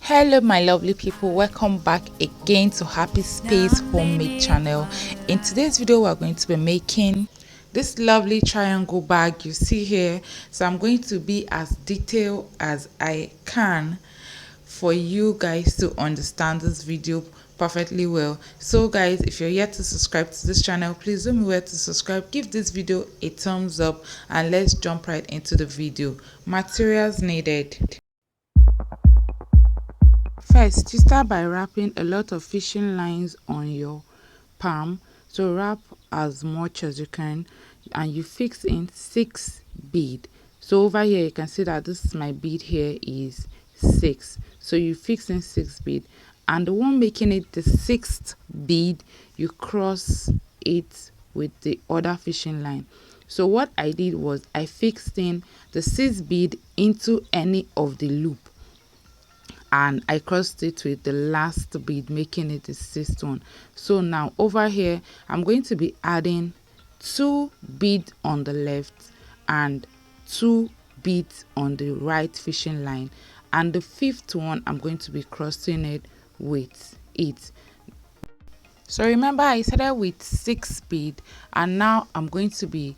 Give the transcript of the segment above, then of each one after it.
Hello my lovely people, welcome back again to Happy Space Homemade channel. In today's video we're going to be making this lovely triangle bag you see here. So I'm going to be as detailed as I can for you guys to understand this video perfectly well. So guys, if you're yet to subscribe to this channel, please do me well to subscribe, give this video a thumbs up, and let's jump right into the video. Materials needed. First, you start by wrapping a lot of fishing lines on your palm. So wrap as much as you can and you fix in 6 bead. So over here you can see that this is my bead here is 6. So you fix in 6 bead, and the one making it the 6th bead, you cross it with the other fishing line. So what I did was I fixed in the 6th bead into any of the loop, and I crossed it with the last bead, making it the 6th one. So now over here I'm going to be adding 2 beads on the left and 2 beads on the right fishing line, and the 5th one I'm going to be crossing it with it. So remember I started with 6 bead, and now I'm going to be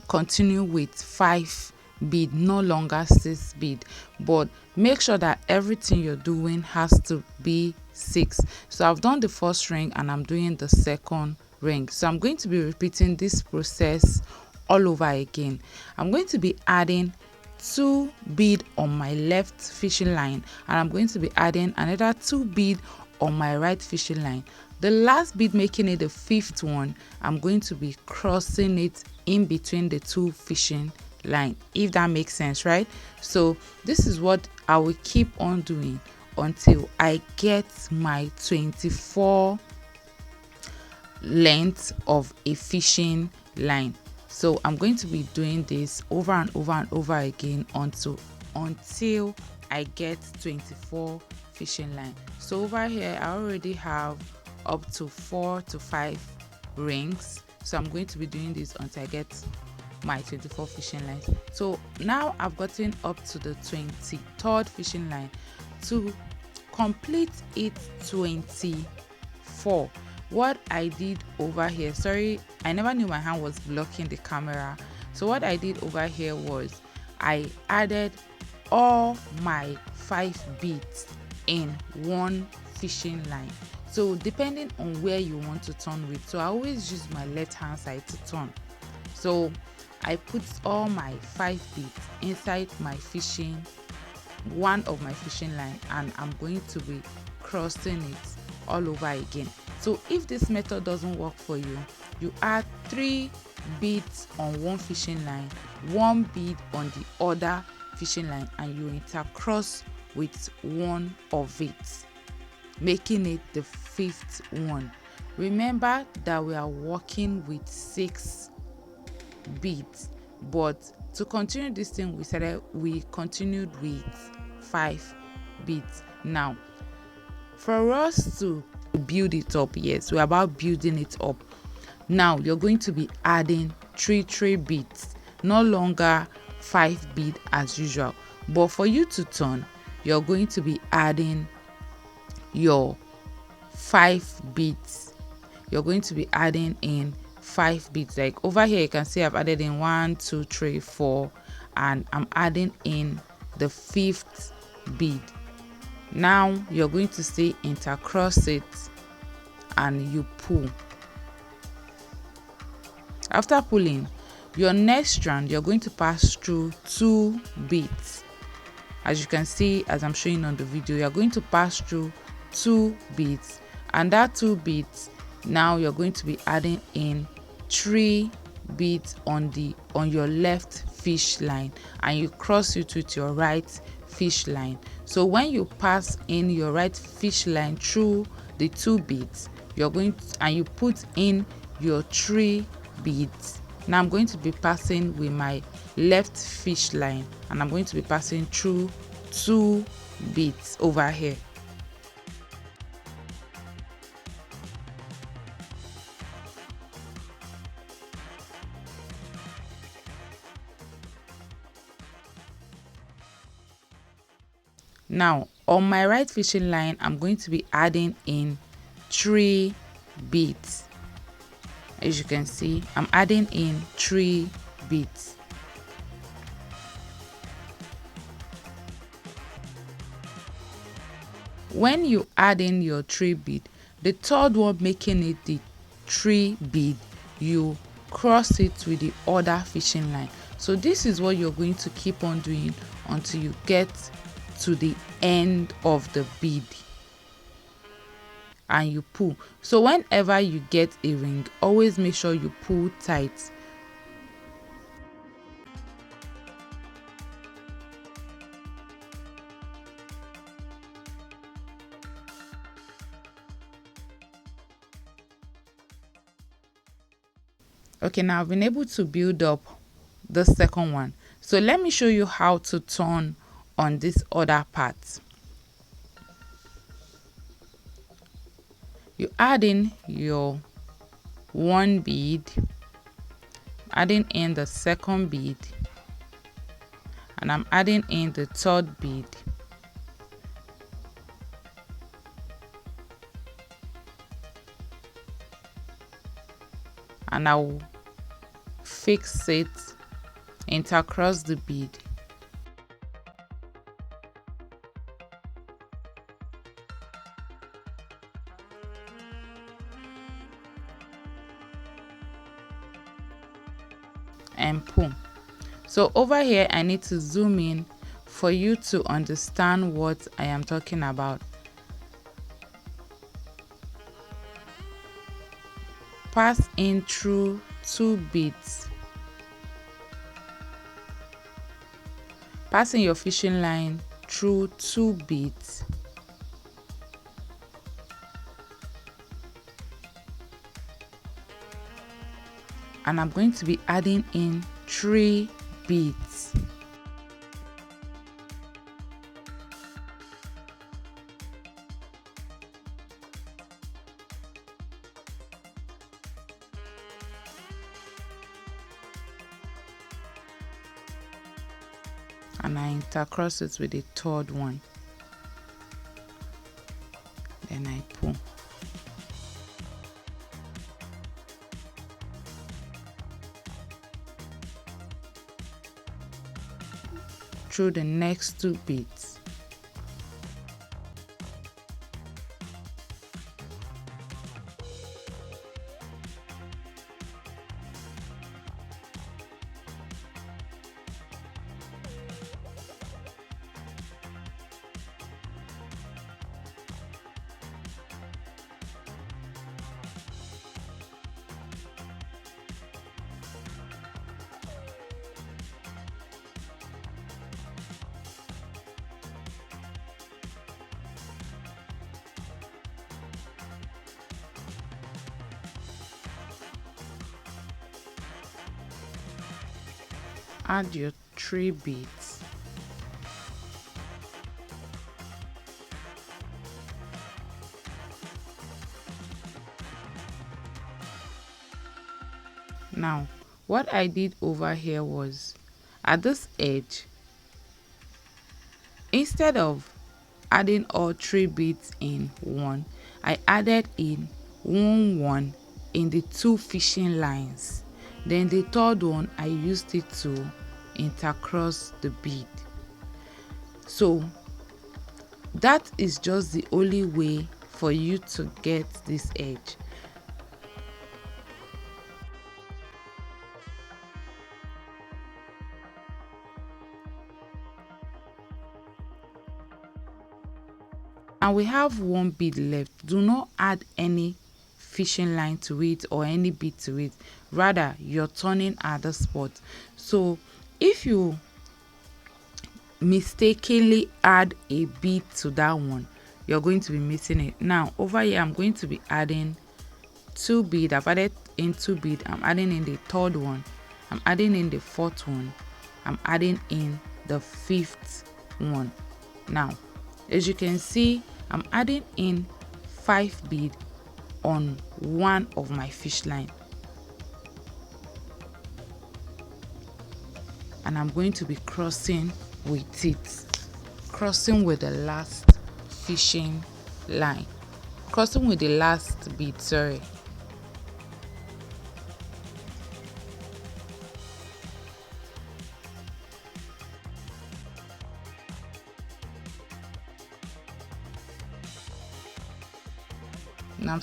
continue with 5 bead, no longer 6 bead, but make sure that everything you're doing has to be 6. So I've done the first ring and I'm doing the second ring, so I'm going to be repeating this process all over again. I'm going to be adding 2 bead on my left fishing line, and I'm going to be adding another 2 bead on my right fishing line. The last bead, making it the 5th one, I'm going to be crossing it in between the 2 fishing line, if that makes sense, right? So this is what I will keep on doing until I get my 24 length of a fishing line. So I'm going to be doing this over and over and over again until I get 24 fishing line. So over here I already have up to 4 to 5 rings, so I'm going to be doing this until I get my 24 fishing lines. So now I've gotten up to the 23rd fishing line. To complete it 24, what I did over here, sorry, I never knew my hand was blocking the camera. So what I did over here was I added all my 5 beads in one fishing line. So depending on where you want to turn with, so I always use my left hand side to turn. So I put all my 5 beads inside my one of my fishing line, and I'm going to be crossing it all over again. So if this method doesn't work for you, you add 3 beads on one fishing line, 1 bead on the other fishing line, and you intercross with one of it, making it the 5th one. Remember that we are working with 6 beads, but to continue this thing we continued with 5 beads. Now for us to build it up, yes, we're about building it up. Now you're going to be adding 3 beads, no longer 5 bead as usual, but for you to turn you're going to be adding your 5 beads. You're going to be adding in 5 beads. Like over here you can see I've added in 1 2 3 4, and I'm adding in the 5th bead. Now you're going to stay intercross it and you pull. After pulling, your next strand you're going to pass through 2 beads. As you can see, as I'm showing on the video, you're going to pass through 2 beads, and that 2 beads, now you're going to be adding in 3 beads on your left fish line, and you cross it with your right fish line. So when you pass in your right fish line through the 2 beads, you're going to, and you put in your 3 beads. Now I'm going to be passing with my left fish line, and I'm going to be passing through 2 beads over here. Now on my right fishing line, I'm going to be adding in 3 beads. As you can see, I'm adding in 3 beads. When you add in your 3 bead, the third one making it the 3 bead, you cross it with the other fishing line. So this is what you're going to keep on doing until you get to the end of the bead and you pull. So whenever you get a ring, always make sure you pull tight. Okay, now I've been able to build up the second one. So let me show you how to turn on this other part. You add in your 1 bead, adding in the second bead, and I'm adding in the third bead. And I will fix it, intercross the bead. And pull. So over here I need to zoom in for you to understand what I am talking about. Pass in through 2 beads. Passing your fishing line through 2 beads. And I'm going to be adding in 3 beads. And I intercross it with the third one. Then I pull. Through the next 2 beads. Add your 3 beads. Now, what I did over here was, at this edge, instead of adding all 3 beads in one, I added in 1 in the 2 fishing lines. Then the third one, I used it to intercross the bead. So that is just the only way for you to get this edge. And we have 1 bead left. Do not add any fishing line to it or any bead to it. Rather, you're turning at the spot. So if you mistakenly add a bead to that one, you're going to be missing it. Now over here I'm going to be adding 2 bead. I've added in 2 bead. I'm adding in the third one, I'm adding in the fourth one, I'm adding in the 5th one. Now as you can see, I'm adding in 5 bead on one of my fish line, and I'm going to be crossing with it, crossing with the last fishing line, crossing with the last bead, sorry. Now I'm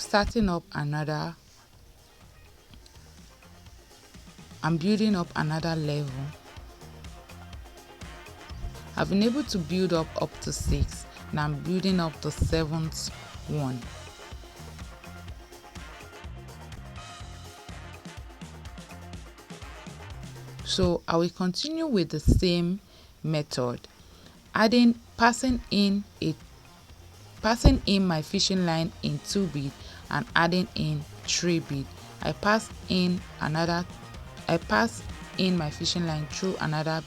building up another level. I've been able to build up to 6. Now I'm building up the 7th one. So I will continue with the same method, passing in my fishing line in 2 bead and adding in 3 bead. I pass in my fishing line through another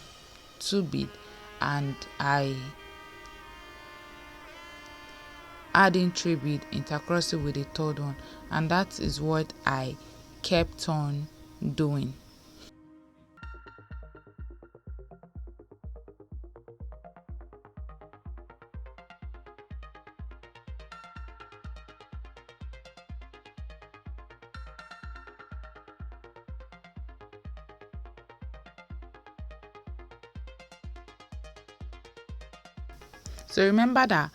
2 bead and I add in 3 bead, intercross it with the 3rd one, and that is what I kept on doing. So remember that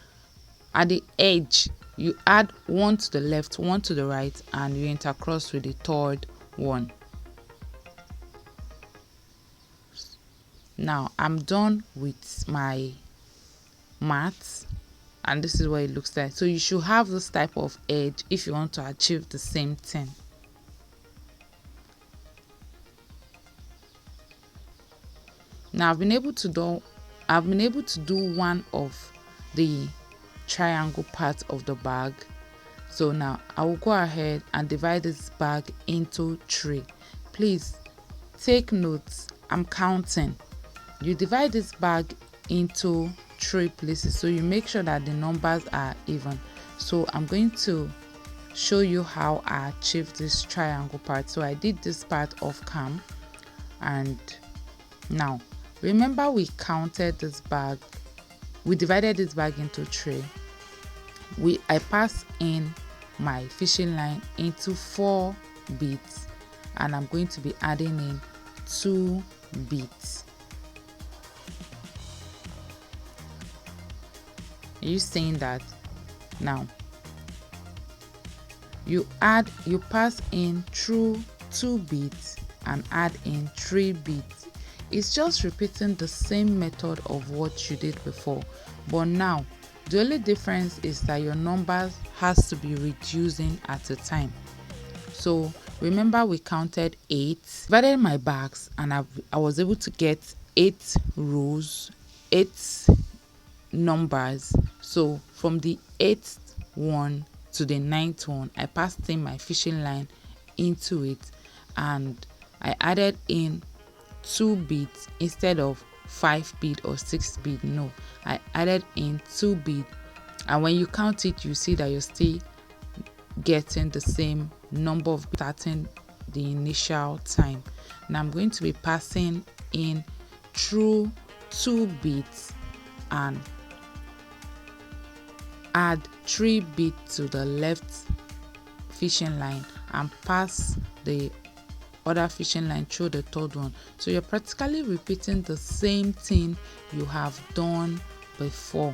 at the edge you add 1 to the left, 1 to the right, and you intercross with the 3rd one. Now I'm done with my mat, and this is what it looks like. So you should have this type of edge if you want to achieve the same thing. Now I've been able to do one of the triangle part of the bag. So now I will go ahead and divide this bag into 3. Please take notes, I'm counting. You divide this bag into 3 places, so you make sure that the numbers are even. So I'm going to show you how I achieved this triangle part. So I did this part off cam, and now remember we counted this bag, we divided this bag into 3. I pass in my fishing line into 4 beads, and I'm going to be adding in 2 beads. Are you seeing that? Now you pass in through 2 beads and add in 3 beads. It's just repeating the same method of what you did before, but now the only difference is that your numbers has to be reducing at a time. So remember we counted 8, divided my bags, and I was able to get 8 rows, 8 numbers. So from the 8th one to the 9th one, I passed in my fishing line into it, and I added in 2 beads instead of 5 bead or 6 bead. No, I added in 2 bead, and when you count it, you see that you're still getting the same number of starting the initial time. Now I'm going to be passing in through 2 beads and add 3 beads to the left fishing line and pass the other fishing line through the 3rd one. So you're practically repeating the same thing you have done before.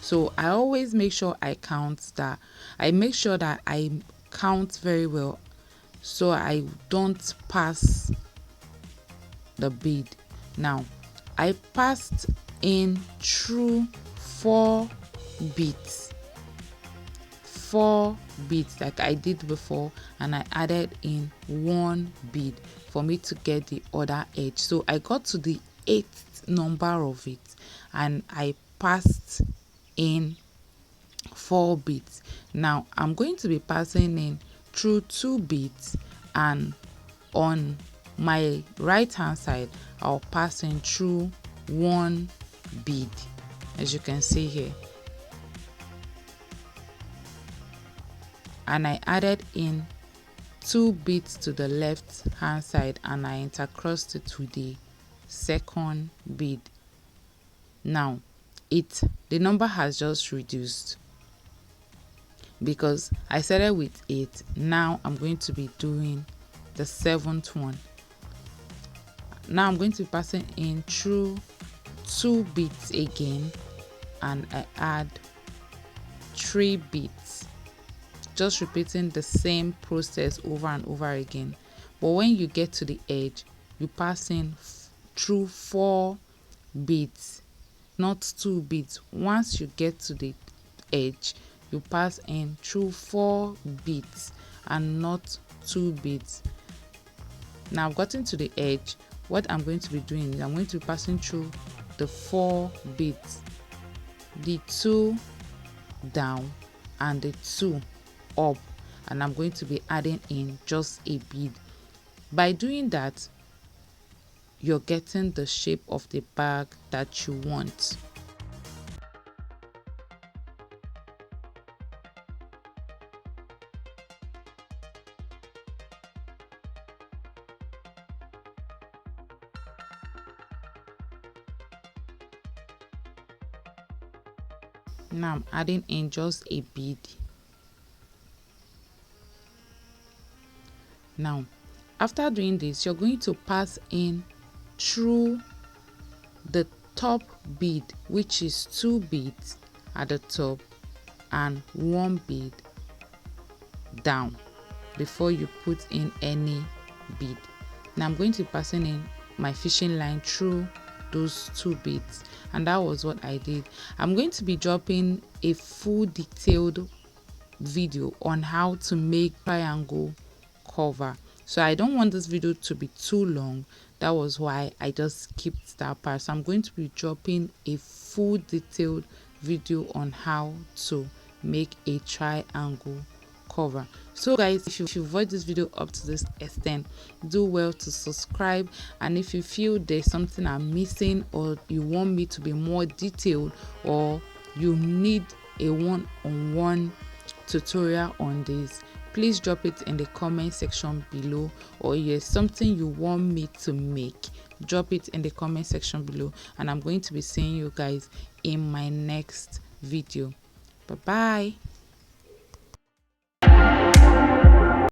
So I always make sure I make sure that I count very well, so I don't pass the bead. Now I passed in through 4 beads like I did before, and I added in 1 bead for me to get the other edge. So I got to the 8th number of it, and I passed in 4 beads. Now I'm going to be passing in through 2 beads, and on my right hand side I'll pass in through 1 bead, as you can see here, and I added in 2 beads to the left hand side and I intercrossed it with the second bead. Now the number has just reduced because I started with 8. Now I'm going to be doing the 7th one. Now I'm going to be passing in through 2 beads again and I add 3 beads, just repeating the same process over and over again. But when you get to the edge, you pass in through 4 beads, not 2 beads. Once you get to the edge, you pass in through 4 beads and not 2 beads. Now I've gotten to the edge. What I'm going to be doing is I'm going to be passing through the 4 beads, the 2 down and the 2 up, and I'm going to be adding in just a bead. By doing that, you're getting the shape of the bag that you want. Now I'm adding in just a bead. Now after doing this, you're going to pass in through the top bead, which is 2 beads at the top and 1 bead down before you put in any bead. Now I'm going to be passing in my fishing line through those 2 beads, and that was what I did. I'm going to be dropping a full detailed video on how to make triangle cover, so I don't want this video to be too long. That was why I just skipped that part. So I'm going to be dropping a full detailed video on how to make a triangle cover. So guys, if you watch this video up to this extent, do well to subscribe, and if you feel there's something I'm missing or you want me to be more detailed or you need a one-on-one tutorial on this, please drop it in the comment section below. Or if there's something you want me to make, drop it in the comment section below, and I'm going to be seeing you guys in my next video. Bye bye.